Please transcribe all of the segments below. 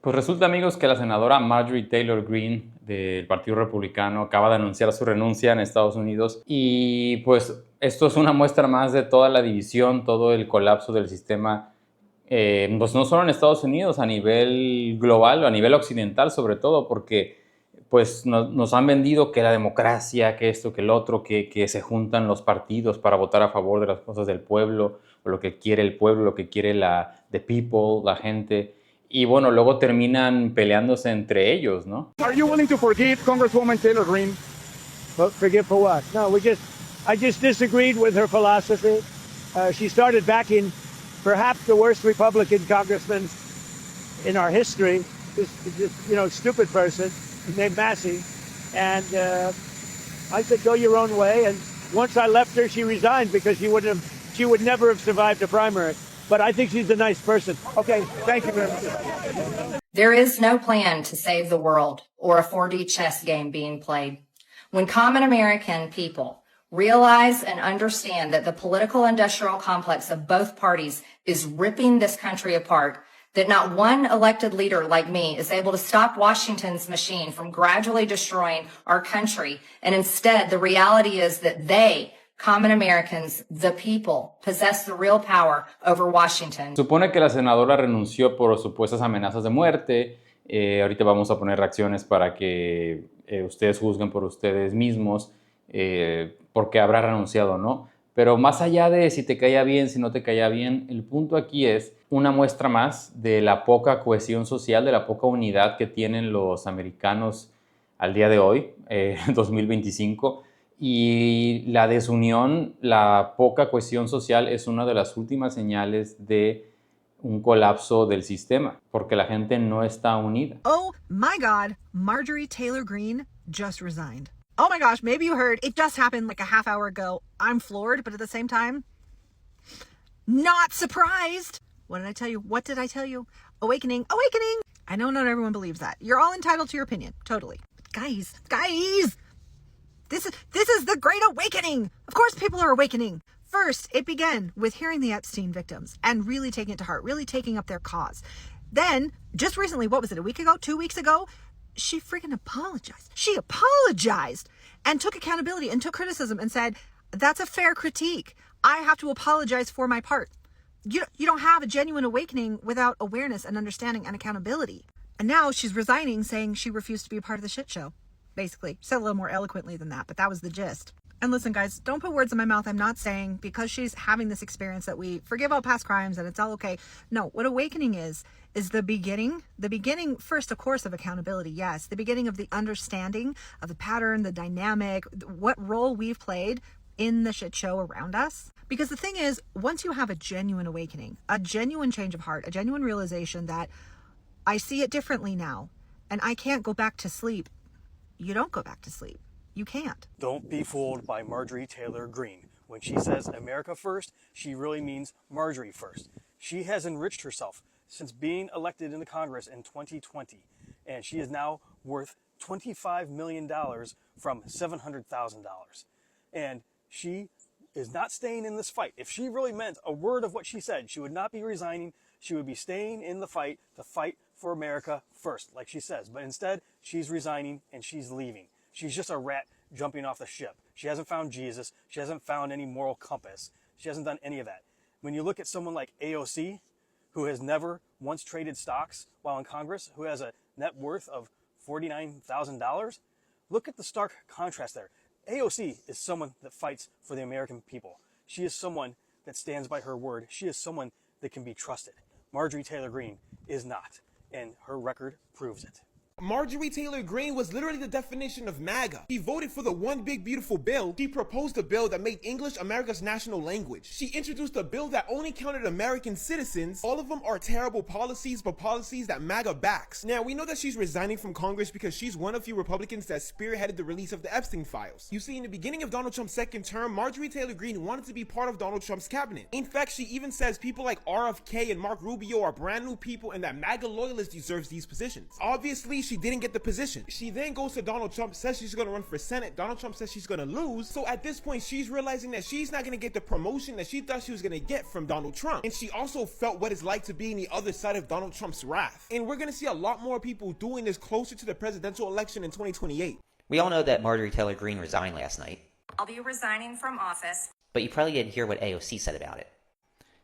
Pues resulta, amigos, que la senadora Marjorie Taylor Greene del Partido Republicano acaba de anunciar su renuncia en Estados Unidos y pues esto es una muestra más de toda la división, todo el colapso del sistema, pues no solo en Estados Unidos, a nivel global o a nivel occidental sobre todo, porque pues nos han vendido que la democracia, que esto, que el otro, que se juntan los partidos para votar a favor de las cosas del pueblo, o lo que quiere el pueblo, lo que quiere the people, la gente. Y bueno, luego terminan peleándose entre ellos, ¿no? Are you willing to forgive Congresswoman Taylor Greene? But forgive for what? No, I just disagreed with her philosophy. She started backing perhaps the worst Republican congressman in our history, just stupid person named Massey. And I said, go your own way. And once I left her, she resigned because she would never have survived a primary. But I think she's a nice person. Okay, thank you very much. There is no plan to save the world or a 4D chess game being played. When common American people realize and understand that the political industrial complex of both parties is ripping this country apart, that not one elected leader like me is able to stop Washington's machine from gradually destroying our country, and instead the reality is that they, common Americans, the people, possess the real power over Washington. Supone que la senadora renunció por supuestas amenazas de muerte. Ahorita vamos a poner reacciones para que ustedes juzguen por ustedes mismos porque habrá renunciado o no. Pero más allá de si te caía bien, si no te caía bien, el punto aquí es una muestra más de la poca cohesión social, de la poca unidad que tienen los americanos al día de hoy, 2025. Y la desunión, la poca cohesión social es una de las últimas señales de un colapso del sistema, porque la gente no está unida. Oh my God, Marjorie Taylor Greene just resigned. Oh my gosh, maybe you heard, it just happened like a half hour ago. I'm floored, but at the same time, not surprised. What did I tell you? What did I tell you? Awakening, awakening. I know not everyone believes that. You're all entitled to your opinion, totally. But guys, this is the Great Awakening. Of course people are awakening. First, it began with hearing the Epstein victims and really taking it to heart, really taking up their cause. Then, just recently, what was it, a week ago, 2 weeks ago? She freaking apologized. She apologized and took accountability and took criticism and said, that's a fair critique. I have to apologize for my part. You don't have a genuine awakening without awareness and understanding and accountability. And now she's resigning, saying she refused to be a part of the shit show. Basically, she said a little more eloquently than that, but that was the gist. And listen, guys, don't put words in my mouth. I'm not saying because she's having this experience that we forgive all past crimes and it's all okay. No, what awakening is the beginning first, of course, of accountability. Yes, the beginning of the understanding of the pattern, the dynamic, what role we've played in the shit show around us. Because the thing is, once you have a genuine awakening, a genuine change of heart, a genuine realization that I see it differently now and I can't go back to sleep, you don't go back to sleep. You can't. Don't be fooled by Marjorie Taylor Greene. When she says America first, she really means Marjorie first. She has enriched herself since being elected in the Congress in 2020, and she is now worth $25 million from $700,000. And she is not staying in this fight. If she really meant a word of what she said, she would not be resigning. She would be staying in the fight to fight for America first, like she says. But instead, she's resigning and she's leaving. She's just a rat jumping off the ship. She hasn't found Jesus. She hasn't found any moral compass. She hasn't done any of that. When you look at someone like AOC, who has never once traded stocks while in Congress, who has a net worth of $49,000, look at the stark contrast there. AOC is someone that fights for the American people. She is someone that stands by her word. She is someone that can be trusted. Marjorie Taylor Greene is not, and her record proves it. Marjorie Taylor Greene was literally the definition of MAGA. She voted for the One Big Beautiful Bill. She proposed a bill that made English America's national language. She introduced a bill that only counted American citizens. All of them are terrible policies, but policies that MAGA backs. Now, we know that she's resigning from Congress because she's one of few Republicans that spearheaded the release of the Epstein files. You see, in the beginning of Donald Trump's second term, Marjorie Taylor Greene wanted to be part of Donald Trump's cabinet. In fact, she even says people like RFK and Mark Rubio are brand new people and that MAGA loyalists deserves these positions. Obviously, she didn't get the position. She then goes to Donald Trump, says she's going to run for Senate. Donald Trump says she's going to lose. So at this point, she's realizing that she's not going to get the promotion that she thought she was going to get from Donald Trump. And she also felt what it's like to be on the other side of Donald Trump's wrath. And we're going to see a lot more people doing this closer to the presidential election in 2028. We all know that Marjorie Taylor Greene resigned last night. I'll be resigning from office. But you probably didn't hear what AOC said about it.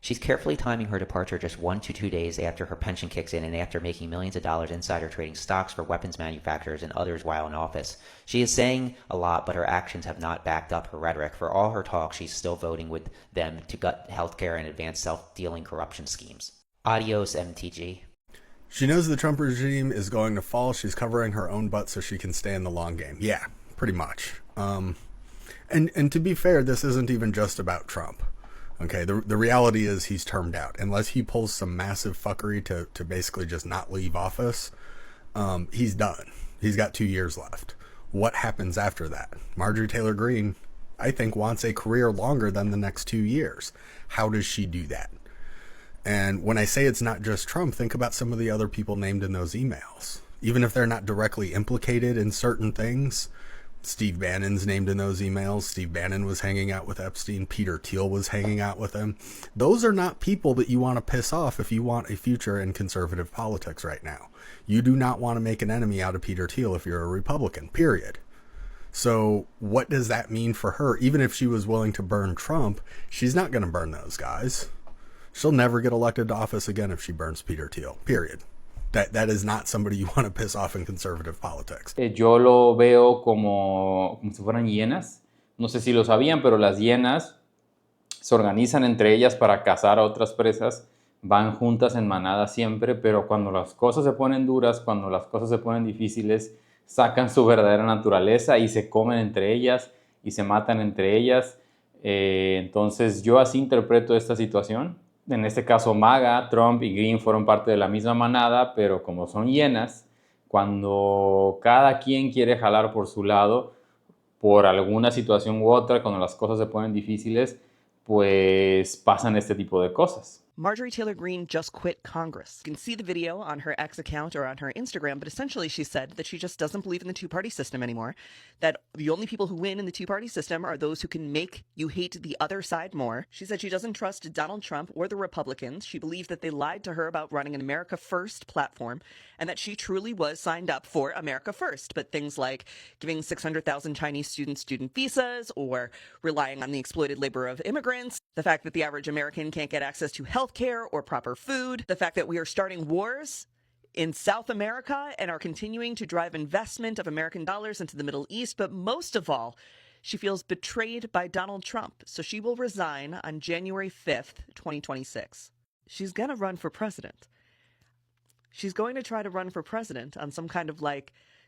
She's carefully timing her departure just 1 to 2 days after her pension kicks in and after making millions of dollars insider trading stocks for weapons manufacturers and others while in office. She is saying a lot, but her actions have not backed up her rhetoric. For all her talk, she's still voting with them to gut healthcare and advance self-dealing corruption schemes. Adios, MTG. She knows the Trump regime is going to fall. She's covering her own butt so she can stay in the long game. Yeah, pretty much. And to be fair, this isn't even just about Trump. Okay, the reality is he's termed out. Unless he pulls some massive fuckery to basically just not leave office, he's done. He's got 2 years left. What happens after that? Marjorie Taylor Greene, I think, wants a career longer than the next 2 years. How does she do that? And when I say it's not just Trump, think about some of the other people named in those emails. Even if they're not directly implicated in certain things, Steve Bannon's named in those emails. Steve Bannon was hanging out with Epstein. Peter Thiel was hanging out with him. Those are not people that you want to piss off if you want a future in conservative politics right now. You do not want to make an enemy out of Peter Thiel if you're a Republican, period. So what does that mean for her? Even if she was willing to burn Trump, she's not going to burn those guys. She'll never get elected to office again if she burns Peter Thiel, period. That is not somebody you want to piss off in conservative politics. Yo lo veo como si fueran hienas. No sé si lo sabían, pero las hienas se organizan entre ellas para cazar a otras presas. Van juntas en manada siempre, pero cuando las cosas se ponen duras, cuando las cosas se ponen difíciles, sacan su verdadera naturaleza y se comen entre ellas y se matan entre ellas. Entonces yo así interpreto esta situación. En este caso, MAGA, Trump y Greene fueron parte de la misma manada, pero como son hienas, cuando cada quien quiere jalar por su lado, por alguna situación u otra, cuando las cosas se ponen difíciles, pues pasan este tipo de cosas. Marjorie Taylor Greene just quit Congress. You can see the video on her X account or on her Instagram, but essentially she said that she just doesn't believe in the two-party system anymore, that the only people who win in the two-party system are those who can make you hate the other side more. She said she doesn't trust Donald Trump or the Republicans. She believes that they lied to her about running an America First platform and that she truly was signed up for America First. But things like giving 600,000 Chinese students student visas or relying on the exploited labor of immigrants, the fact that the average American can't get access to healthcare or proper food, the fact that we are starting wars in South America and are continuing to drive investment of American dollars into the Middle East. But most of all, she feels betrayed by Donald Trump. So she will resign on January 5th, 2026. She's going to run for president. She's going to try to run for president on some kind of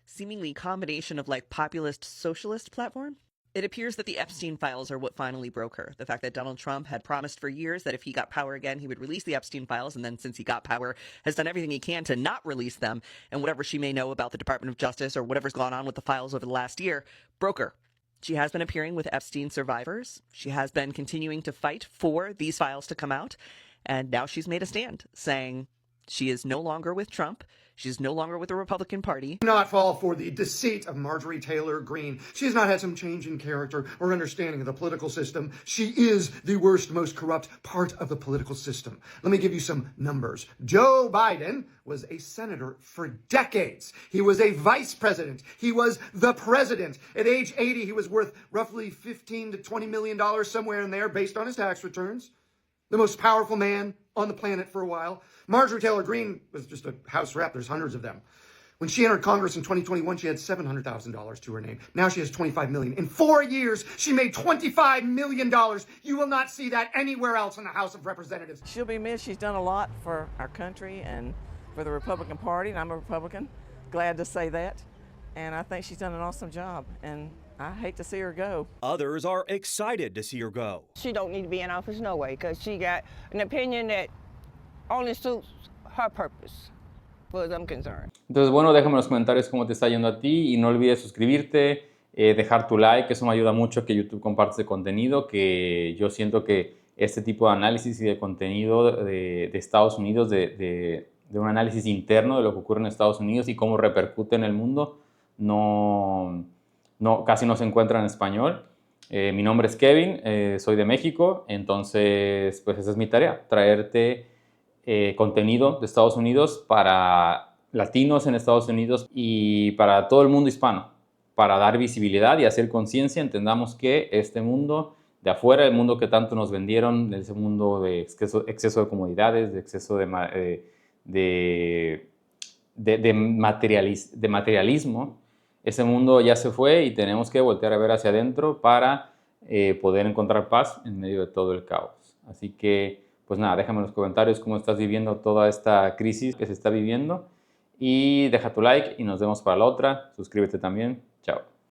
seemingly combination of populist socialist platform. It appears that the Epstein files are what finally broke her. The fact that Donald Trump had promised for years that if he got power again, he would release the Epstein files, and then since he got power, has done everything he can to not release them, and whatever she may know about the Department of Justice or whatever's gone on with the files over the last year, broke her. She has been appearing with Epstein survivors. She has been continuing to fight for these files to come out, and now she's made a stand, saying she is no longer with Trump. She's no longer with the Republican Party. Do not fall for the deceit of Marjorie Taylor Greene. She has not had some change in character or understanding of the political system. She is the worst, most corrupt part of the political system. Let me give you some numbers. Joe Biden was a senator for decades. He was a vice president. He was the president. At age 80, he was worth roughly $15 to $20 million, somewhere in there, based on his tax returns. The most powerful man on the planet for a while. Marjorie Taylor Greene was just a House rep. There's hundreds of them. When she entered Congress in 2021, she had $700,000 to her name. Now she has $25 million. In 4 years, she made $25 million. You will not see that anywhere else in the House of Representatives. She'll be missed. She's done a lot for our country and for the Republican Party, and I'm a Republican. Glad to say that. And I think she's done an awesome job, and I hate to see her go. Others are excited to see her go. She don't need to be in office no way, because she got an opinion that only suits her purpose, as far as I'm concerned. Entonces, bueno, déjame en los comentarios cómo te está yendo a ti y no olvides suscribirte, dejar tu like, eso me ayuda mucho a que YouTube comparte este contenido, que yo siento que este tipo de análisis y de contenido de Estados Unidos, de un análisis interno de lo que ocurre en Estados Unidos y cómo repercute en el mundo, casi no se encuentra en español. Mi nombre es Kevin, soy de México, entonces pues esa es mi tarea, traerte contenido de Estados Unidos para latinos en Estados Unidos y para todo el mundo hispano, para dar visibilidad y hacer conciencia. Entendamos que este mundo de afuera, el mundo que tanto nos vendieron, ese mundo de exceso de comodidades, de exceso de materialismo, ese mundo ya se fue y tenemos que voltear a ver hacia adentro para poder encontrar paz en medio de todo el caos. Así que, pues nada, déjame en los comentarios cómo estás viviendo toda esta crisis que se está viviendo y deja tu like y nos vemos para la otra. Suscríbete también. Chao.